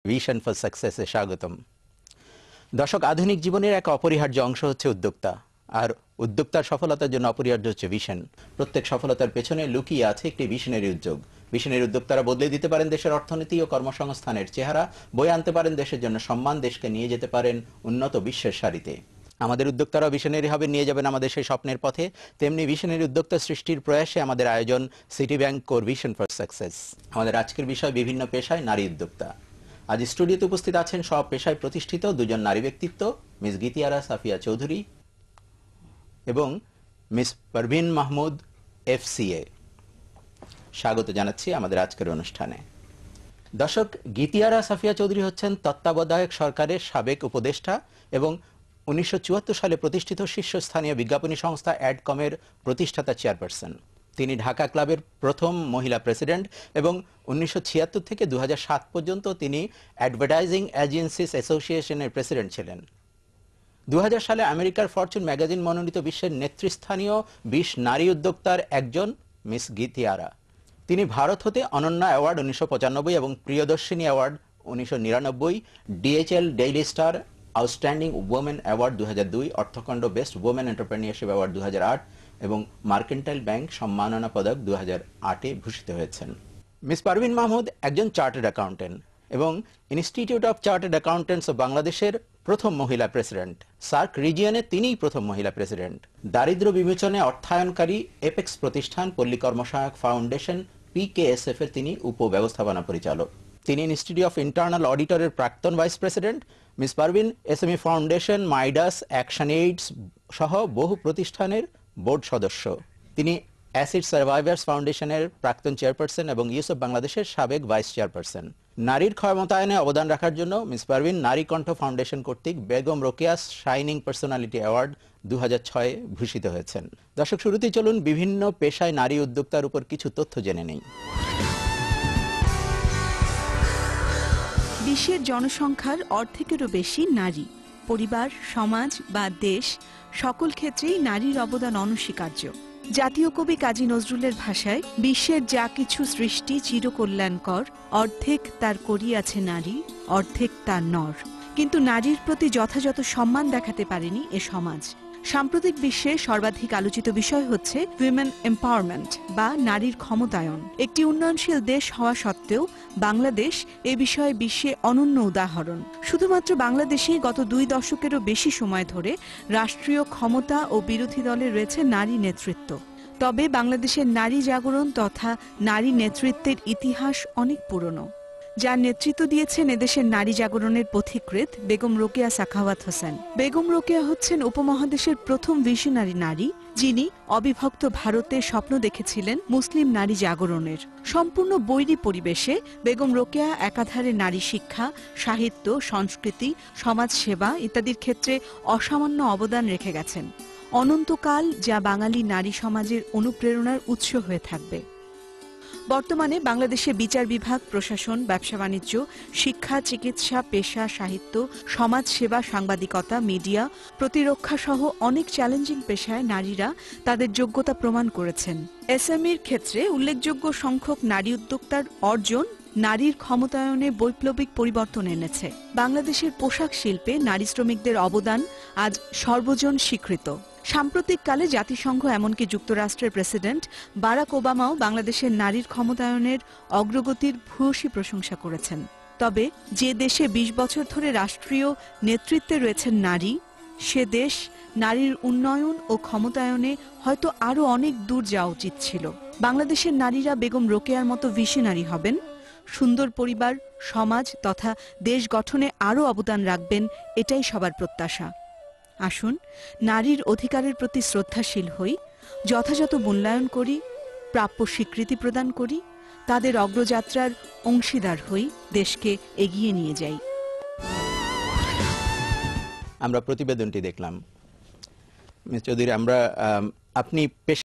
Vision for সাকসেসে স্বাগতম। দর্শক, আধুনিক জীবনের এক অপরিহার্য অংশ হচ্ছে উদ্যোক্তা, আর উদ্যোক্তার সফলতার জন্য অপরিহার্য হচ্ছে ভিশন। প্রত্যেক সফলতার পেছনে লুকিয়ে আছে একটি ভিশনারি উদ্যোগ। ভিশনারি উদ্যোক্তারা বদলে দিতে পারেন দেশের অর্থনীতি ও কর্মসংস্থানের চেহারা, বয়ে আনতে পারেন দেশের জন্য সম্মান, দেশকে নিয়ে যেতে পারেন উন্নত বিশ্বের সারিতে। আমাদের উদ্যোক্তারা ভিশনারি হবে, নিয়ে যাবেন আমাদের সেই স্বপ্নের পথে। তেমনি ভিশনারি উদ্যোক্তা সৃষ্টির প্রয়াসে আমাদের আয়োজন city bank core vision for success. আমাদের আজকের বিষয় বিভিন্ন পেশায় নারী উদ্যোক্তা। আজ স্টুডিওতে উপস্থিত আছেন সব পেশায় প্রতিষ্ঠিত দুজন নারী ব্যক্তিত্ব, মিস গীতিয়ারা সাফিয়া চৌধুরী এবং মিস পারভিন মাহমুদ FCA। স্বাগত জানাচ্ছি আমাদের আজকের অনুষ্ঠানে। দর্শক, গীতিয়ারা সাফিয়া চৌধুরী হচ্ছেন তত্ত্বাবধায়ক সরকারের সাবেক উপদেষ্টা এবং 1974 সালে প্রতিষ্ঠিত শীর্ষস্থানীয় বিজ্ঞাপনী সংস্থা অ্যাডকমের প্রতিষ্ঠাতা চেয়ারপারসন। তিনি ঢাকা ক্লাবের প্রথম মহিলা প্রেসিডেন্ট এবং 1976 থেকে 2007 পর্যন্ত তিনি অ্যাডভার্টাইজিং এজেন্সিস অ্যাসোসিয়েশনের প্রেসিডেন্ট ছিলেন। 2000 সালে আমেরিকার ফরচুন ম্যাগাজিন মনোনীত বিশ্বের নেতৃস্থানীয় 20 নারী উদ্যোক্তার একজন মিস গীতিয়ারা। তিনি ভারত হতে অনন্যা অ্যাওয়ার্ড 1995 এবং Priyadarshini award 1999, DHL Daily Star outstanding women award 2002, অর্থখণ্ড বেস্ট ওমেন এন্টারপ্রেনিয়রশিপ অ্যাওয়ার্ড 2008 এবং মার্কেন্টাইল ব্যাংক সম্মাননা পদক 2008-এ ভূষিত হয়েছেন। মিস পারভিন মাহমুদ একজন চার্টার্ড অ্যাকাউন্টেন্ট এবং institute of chartered accountants of বাংলাদেশের প্রথম মহিলা প্রেসিডেন্ট। সার্ক রিজিয়নে তিনিই প্রথম মহিলা প্রেসিডেন্ট। দারিদ্র বিমোচনে অর্থায়নকারী এপেক্স প্রতিষ্ঠান পল্লী কর্মসহায়ক ফাউন্ডেশন PKSF এর তিনি উপব্যবস্থাপনা পরিচালক। তিনি ইনস্টিটিউট অফ ইন্টারনাল অডিটরের প্রাক্তন vice president. Miss Parvin SME foundation, Midas, Action Aids সহ বহু প্রতিষ্ঠানের বোর্ড সদস্য। তিনি অ্যাসিড সার্ভাইভার্স ফাউন্ডেশনের প্রাক্তন চেয়ারপারসন এবং ইউসুফ বাংলাদেশের সাবেক ভাইস চেয়ারপারসন। নারীর ক্ষমতায়নে অবদান রাখার জন্য মিস পারভিন নারী কণ্ঠ ফাউন্ডেশন কর্তৃক Begum Rokeya shining personality award 2006-এ ভূষিত হয়েছেন। দর্শক, শুরুতেই চলুন বিভিন্ন পেশায় নারী উদ্যোক্তার উপর কিছু তথ্য জেনে নেই। বিশ্বের জনসংখ্যার অর্ধেকেরও বেশি নারী। পরিবার, সমাজ বা দেশ সকল ক্ষেত্রেই নারীর অবদান অনস্বীকার্য। জাতীয় কবি কাজী নজরুলের ভাষায়, বিশ্বের যা কিছু সৃষ্টি চিরকল্যাণকর, অর্ধেক তার করিয়াছে নারী, অর্ধেক তার নর। কিন্তু নারীর প্রতি যথাযথ সম্মান দেখাতে পারেনি এ সমাজ। সাম্প্রতিক বিশ্বে সর্বাধিক আলোচিত বিষয় হচ্ছে উইমেন এম্পাওয়ারমেন্ট বা নারীর ক্ষমতায়ন। একটি উন্নয়নশীল দেশ হওয়া সত্ত্বেও বাংলাদেশ এ বিষয়ে বিশ্বে অনন্য উদাহরণ। শুধুমাত্র বাংলাদেশেই গত 2 দশকেরও বেশি সময় ধরে রাষ্ট্রীয় ক্ষমতা ও বিরোধী দলে রয়েছে নারী নেতৃত্ব। তবে বাংলাদেশের নারী জাগরণ তথা নারী নেতৃত্বের ইতিহাস অনেক পুরনো। যার নেতৃত্ব দিয়েছেন এদেশের নারী জাগরণের পথিকৃৎ বেগম রোকেয়া সাখাওয়াত হোসেন। বেগম রোকেয়া হচ্ছেন উপমহাদেশের প্রথম ভিশনারি নারী, যিনি অবিভক্ত ভারতে স্বপ্ন দেখেছিলেন মুসলিম নারী জাগরণের। সম্পূর্ণ বৈরী পরিবেশে বেগম রোকেয়া একাধারে নারী শিক্ষা, সাহিত্য, সংস্কৃতি, সমাজসেবা ইত্যাদির ক্ষেত্রে অসামান্য অবদান রেখে গেছেন। অনন্তকাল যা বাঙালি নারী সমাজের অনুপ্রেরণার উৎস হয়ে থাকবে। বর্তমানে বাংলাদেশে বিচার বিভাগ, প্রশাসন, ব্যবসা বাণিজ্য, শিক্ষা, চিকিৎসা, পেশা, সাহিত্য, সমাজ সেবা, সাংবাদিকতা, মিডিয়া, প্রতিরক্ষা সহ অনেক চ্যালেঞ্জিং পেশায় নারীরা তাদের যোগ্যতা প্রমাণ করেছেন। SMEর ক্ষেত্রে উল্লেখযোগ্য সংখ্যক নারী উদ্যোক্তার অর্জন নারীর ক্ষমতায়নে বৈপ্লবিক পরিবর্তন এনেছে। বাংলাদেশের পোশাক শিল্পে নারী শ্রমিকদের অবদান আজ সর্বজন স্বীকৃত। সাম্প্রতিককালে জাতিসংঘ এমনকি যুক্তরাষ্ট্রের প্রেসিডেন্ট বারাক ওবামাও বাংলাদেশের নারীর ক্ষমতায়নের অগ্রগতির ভূয়সী প্রশংসা করেছেন। তবে যে দেশে 20 বছর ধরে রাষ্ট্রীয় নেতৃত্বে রয়েছেন নারী, সে দেশ নারীর উন্নয়ন ও ক্ষমতায়নে হয়তো আরও অনেক দূর যাওয়া উচিত ছিল। বাংলাদেশের নারীরা বেগম রোকেয়ার মতো ভিশনারি হবেন, সুন্দর পরিবার, সমাজ তথা দেশ গঠনে আরও অবদান রাখবেন, এটাই সবার প্রত্যাশা। আসুন নারীর অধিকারের প্রতি শ্রদ্ধাশীল হই, যথাযথ মূল্যায়ন করি, প্রাপ্য স্বীকৃতি প্রদান করি, তাদের অগ্রযাত্রার অংশীদার হই, দেশকে এগিয়ে নিয়ে যাই। আমরা প্রতিবেদনটি দেখলাম। মিস চৌধুরী, আপনি